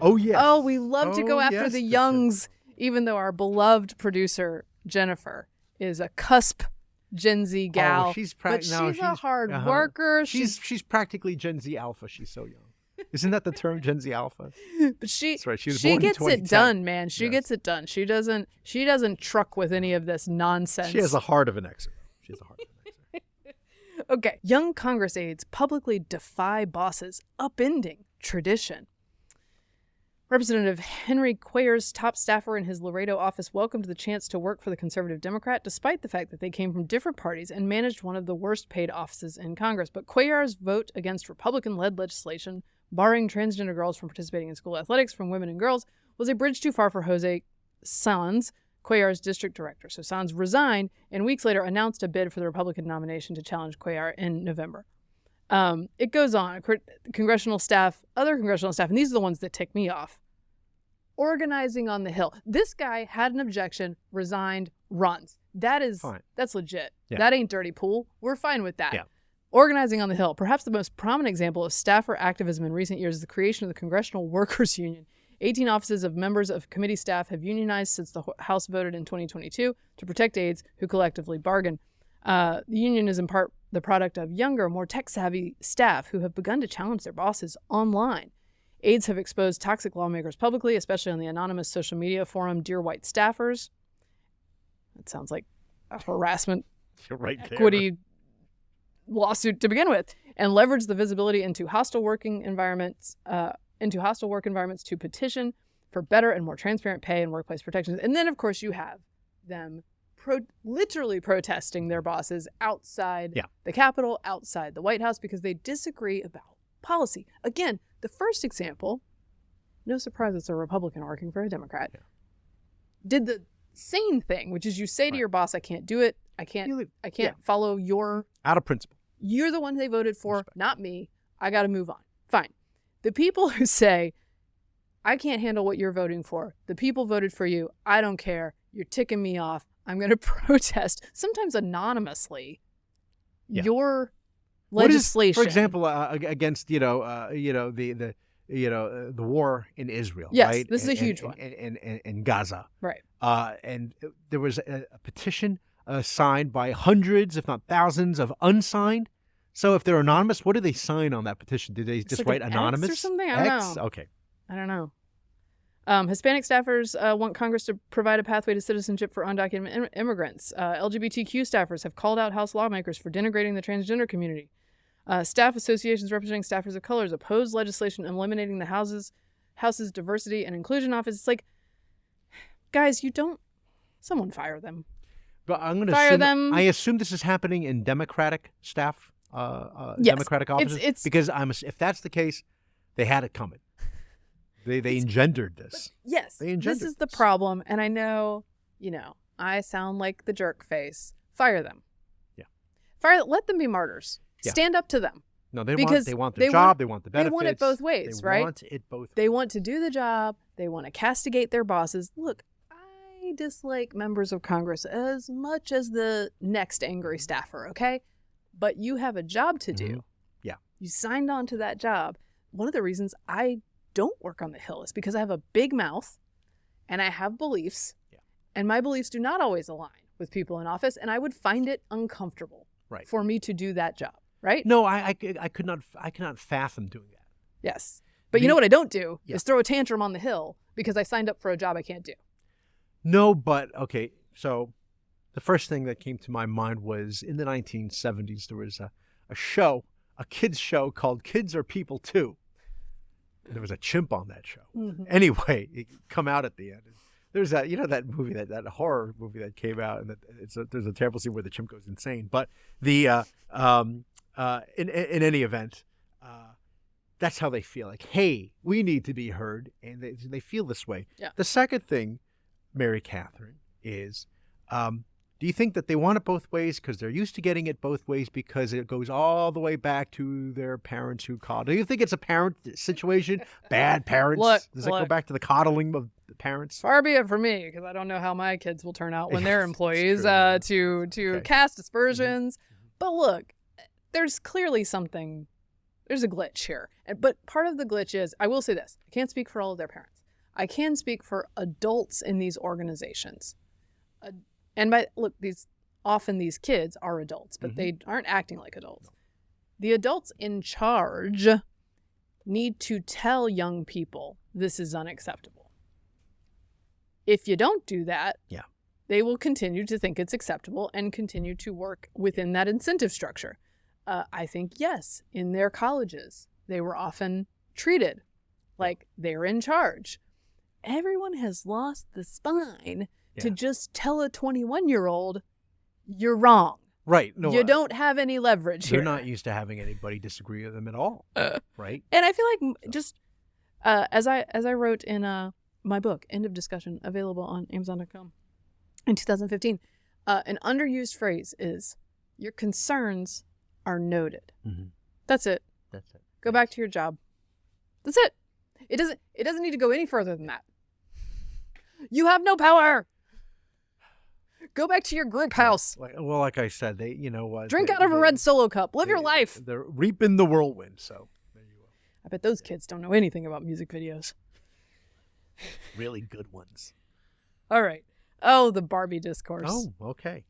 Oh, yes. Oh, we love to go after yes, the youngs, even though our beloved producer, Jennifer, is a cusp Gen Z gal. Oh, she's but she's a hard worker. She's practically Gen Z alpha. She's so young. Isn't that the term, Gen Z alpha? But That's right. She was she born in gets it 2010. done, man. She Yes. gets it done. She doesn't truck with any of this nonsense. She has a heart of an Xer. She has a heart of an Xer. Okay. Young Congress aides publicly defy bosses, upending tradition. Representative Henry Cuellar's top staffer in his Laredo office welcomed the chance to work for the conservative Democrat, despite the fact that they came from different parties and managed one of the worst paid offices in Congress. But Cuellar's vote against Republican-led legislation barring transgender girls from participating in school athletics from women and girls was a bridge too far for Jose Sanz, Cuellar's district director. So Sanz resigned and weeks later announced a bid for the Republican nomination to challenge Cuellar in November. It goes on. Congressional staff, other congressional staff, and these are the ones that tick me off. Organizing on the Hill. This guy had an objection, resigned, runs. That's legit. Yeah. That ain't dirty pool. We're fine with that. Yeah. Organizing on the Hill. Perhaps the most prominent example of staffer activism in recent years is the creation of the Congressional Workers Union. 18 offices of members of committee staff have unionized since the House voted in 2022 to protect aides who collectively bargain. The union is in part the product of younger, more tech-savvy staff who have begun to challenge their bosses online. Aides have exposed toxic lawmakers publicly, especially on the anonymous social media forum Dear White Staffers. That sounds like a harassment You're right there. equity lawsuit to begin with, and leverage the visibility into hostile work environments to petition for better and more transparent pay and workplace protections. And then, of course, you have them literally protesting their bosses outside the Capitol, outside the White House, because they disagree about policy. Again, the first example, no surprise it's a Republican working for a Democrat, did the sane thing, which is you say to your boss, I can't do it. I can't follow your... Out of principle. You're the one they voted for, not me. I got to move on. Fine. The people who say, I can't handle what you're voting for. The people voted for you. I don't care. You're ticking me off. I'm going to protest, sometimes anonymously, your legislation. For example, against the war in Israel. Yes, right? This is a huge one. In Gaza. Right. And there was a petition signed by hundreds, if not thousands, of unsigned. So if they're anonymous, what do they sign on that petition? Did they just write anonymous? X or something? I don't know. Okay. I don't know. Hispanic staffers want Congress to provide a pathway to citizenship for undocumented immigrants. LGBTQ staffers have called out House lawmakers for denigrating the transgender community. Staff associations representing staffers of colors oppose legislation eliminating the House's diversity and inclusion office. It's like, guys, someone fire them. But I'm going to fire them. I assume this is happening in Democratic staff, Democratic offices. Because if that's the case, they had it coming. They engendered this. Yes, this is the problem. And I know, I sound like the jerk face. Fire them. Yeah. Let them be martyrs. Yeah. Stand up to them. No, they want their job. They want the benefits. They want it both ways, right? They want it both ways. They want to do the job. They want to castigate their bosses. Look, I dislike members of Congress as much as the next angry staffer, okay? But you have a job to do. Mm-hmm. Yeah. You signed on to that job. One of the reasons I don't work on the Hill is because I have a big mouth and I have beliefs, and my beliefs do not always align with people in office, and I would find it uncomfortable for me to do that job, right? No, I cannot fathom doing that. Yes. But you know what I don't do is throw a tantrum on the Hill because I signed up for a job I can't do. No, but okay, so the first thing that came to my mind was in the 1970s, there was a kids show called Kids Are People Too. There was a chimp on that show. Mm-hmm. Anyway, it come out at the end. There's that, that movie, that horror movie that came out, and there's a terrible scene where the chimp goes insane. But in any event, that's how they feel. Like, hey, we need to be heard, and they feel this way. Yeah. The second thing, Mary Catherine, is do you think that they want it both ways because they're used to getting it both ways because it goes all the way back to their parents who coddled? Do you think it's a parent situation? Bad parents? Does it go back to the coddling of the parents? Far be it from me, because I don't know how my kids will turn out when they're employees to cast aspersions. Mm-hmm. But look, there's clearly something There's a glitch here. But part of the glitch is, I will say this, I can't speak for all of their parents. I can speak for adults in these organizations. Often these kids are adults, but they aren't acting like adults. The adults in charge need to tell young people this is unacceptable. If you don't do that, they will continue to think it's acceptable and continue to work within that incentive structure. I think, yes, in their colleges, they were often treated like they're in charge. Everyone has lost the spine to just tell a 21-year-old, you're wrong. Right. No, you don't have any leverage here. They're not used to having anybody disagree with them at all. Right. And I feel like just as I wrote in my book, End of Discussion, available on Amazon.com in 2015, an underused phrase is, your concerns are noted. Mm-hmm. That's it. That's it. Go back to your job. That's it. It doesn't need to go any further than that. You have no power. Go back to your group house. Like I said, drink out of a red Solo cup. Live your life. They're reaping the whirlwind. So there you go. I bet those kids don't know anything about music videos. Really good ones. All right. Oh, the Barbie discourse. Oh, okay.